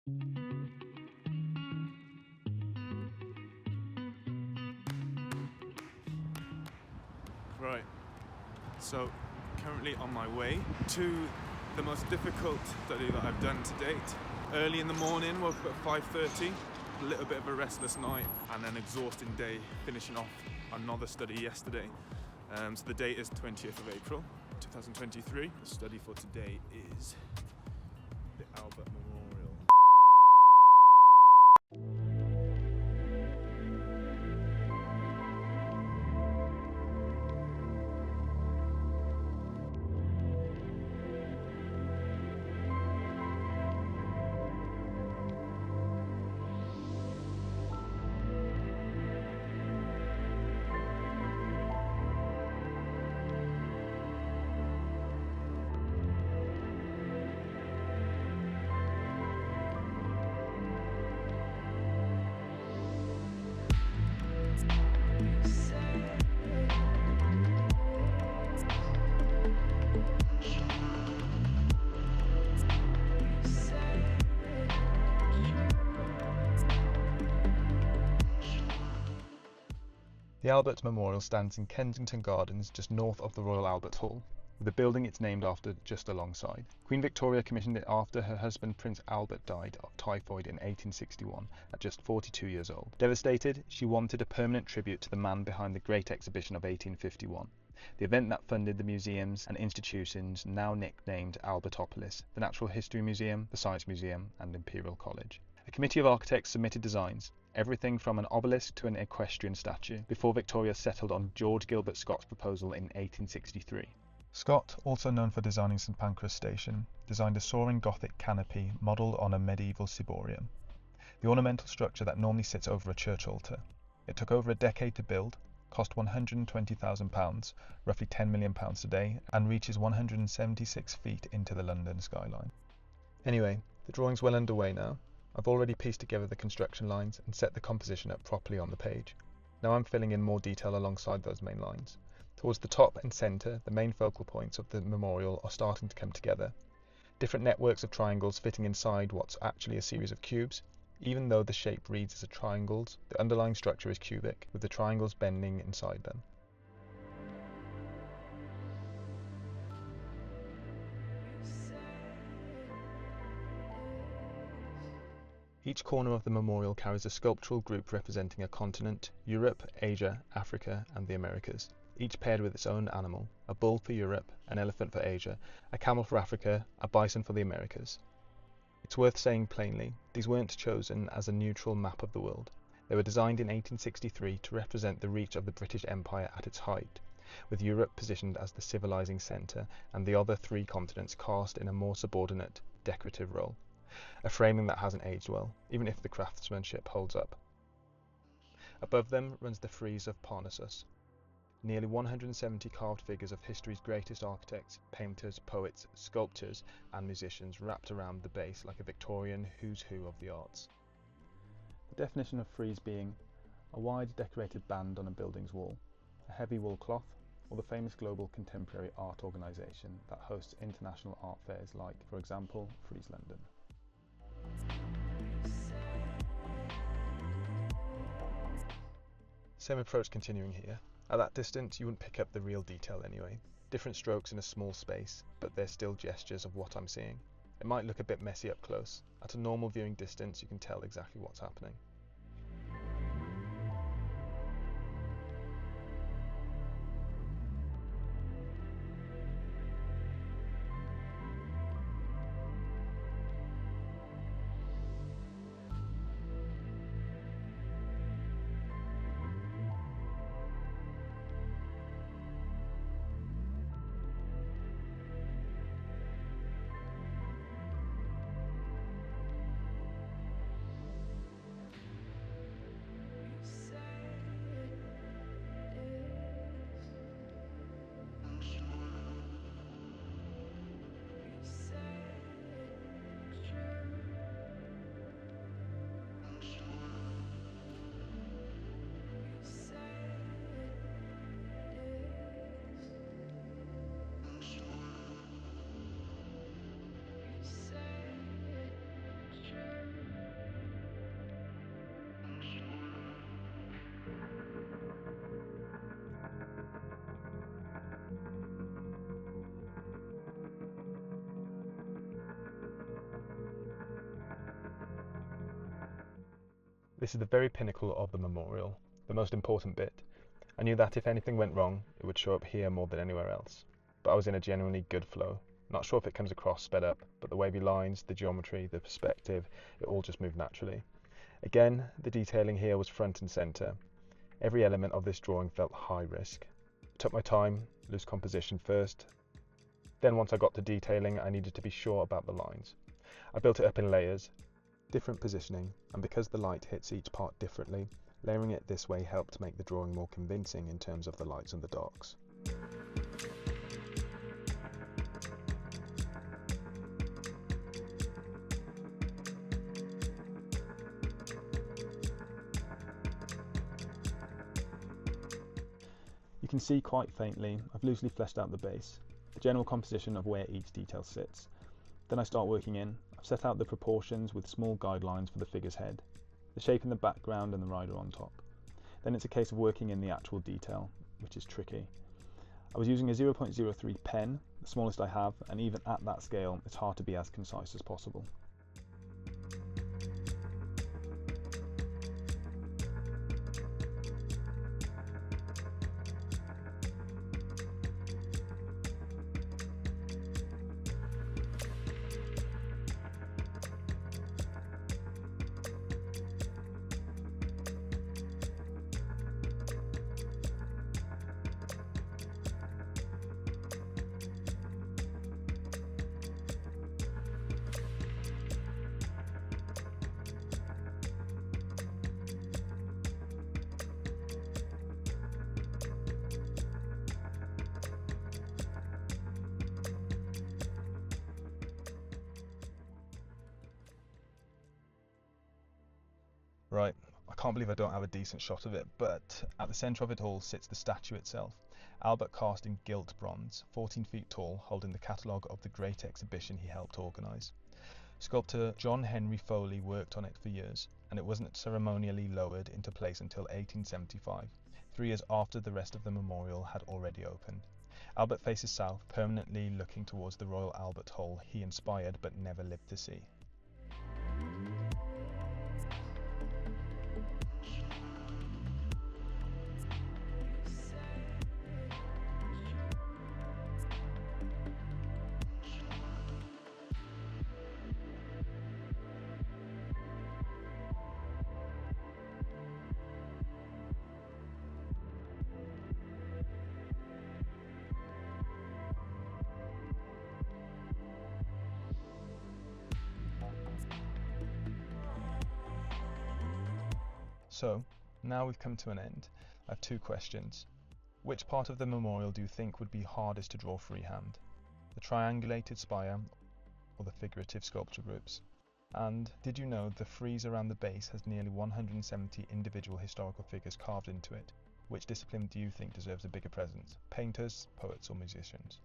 Right, so currently on my way to the most difficult study that I've done to date. Early in the morning, woke up at 5:30, a little bit of a restless night and an exhausting day finishing off another study yesterday. So the date is 20th of April 2023. The study for today is the Albert Memorial. The Albert Memorial stands in Kensington Gardens, just north of the Royal Albert Hall, with the building it's named after just alongside. Queen Victoria commissioned it after her husband Prince Albert died of typhoid in 1861 at just 42 years old. Devastated, she wanted a permanent tribute to the man behind the Great Exhibition of 1851, the event that funded the museums and institutions now nicknamed Albertopolis, the Natural History Museum, the Science Museum and Imperial College. A committee of architects submitted designs, everything from an obelisk to an equestrian statue, before Victoria settled on George Gilbert Scott's proposal in 1863. Scott, also known for designing St Pancras Station, designed a soaring Gothic canopy modelled on a medieval ciborium, the ornamental structure that normally sits over a church altar. It took over a decade to build, cost £120,000, roughly £10 million today, and reaches 176 feet into the London skyline. Anyway, the drawing's well underway now. I've already pieced together the construction lines and set the composition up properly on the page. Now I'm filling in more detail alongside those main lines. Towards the top and centre, the main focal points of the memorial are starting to come together. Different networks of triangles fitting inside what's actually a series of cubes. Even though the shape reads as a triangles, the underlying structure is cubic, with the triangles bending inside them. Each corner of the memorial carries a sculptural group representing a continent: Europe, Asia, Africa and the Americas, each paired with its own animal: a bull for Europe, an elephant for Asia, a camel for Africa, a bison for the Americas. It's worth saying plainly, these weren't chosen as a neutral map of the world. They were designed in 1863 to represent the reach of the British Empire at its height, with Europe positioned as the civilizing centre and the other three continents cast in a more subordinate, decorative role. A framing that hasn't aged well, even if the craftsmanship holds up. Above them runs the frieze of Parnassus. Nearly 170 carved figures of history's greatest architects, painters, poets, sculptors and musicians wrapped around the base like a Victorian who's who of the arts. The definition of frieze being a wide decorated band on a building's wall, a heavy wool cloth, or the famous global contemporary art organisation that hosts international art fairs like, for example, Frieze London. Same approach continuing here. At that distance you wouldn't pick up the real detail anyway. Different strokes in a small space, but they're still gestures of what I'm seeing. It might look a bit messy up close. At a normal viewing distance you can tell exactly what's happening. This is the very pinnacle of the memorial, the most important bit. I knew that if anything went wrong, it would show up here more than anywhere else. But I was in a genuinely good flow. Not sure if it comes across sped up, but the wavy lines, the geometry, the perspective, it all just moved naturally. Again, the detailing here was front and centre. Every element of this drawing felt high risk. I took my time, loose composition first. Then once I got to detailing, I needed to be sure about the lines. I built it up in layers, different positioning, and because the light hits each part differently, layering it this way helped make the drawing more convincing in terms of the lights and the darks. You can see quite faintly, I've loosely fleshed out the base, the general composition of where each detail sits. Then I start working in. I've set out the proportions with small guidelines for the figure's head, the shape in the background and the rider on top. Then it's a case of working in the actual detail, which is tricky. I was using a 0.03 pen, the smallest I have, and even at that scale, it's hard to be as concise as possible. Right, I can't believe I don't have a decent shot of it, but at the centre of it all sits the statue itself. Albert cast in gilt bronze, 14 feet tall, holding the catalogue of the great exhibition he helped organise. Sculptor John Henry Foley worked on it for years, and it wasn't ceremonially lowered into place until 1875, 3 years after the rest of the memorial had already opened. Albert faces south, permanently looking towards the Royal Albert Hall he inspired but never lived to see. So, now we've come to an end. I have 2 questions. Which part of the memorial do you think would be hardest to draw freehand? The triangulated spire or the figurative sculpture groups? And did you know the frieze around the base has nearly 170 individual historical figures carved into it? Which discipline do you think deserves a bigger presence? Painters, poets or musicians?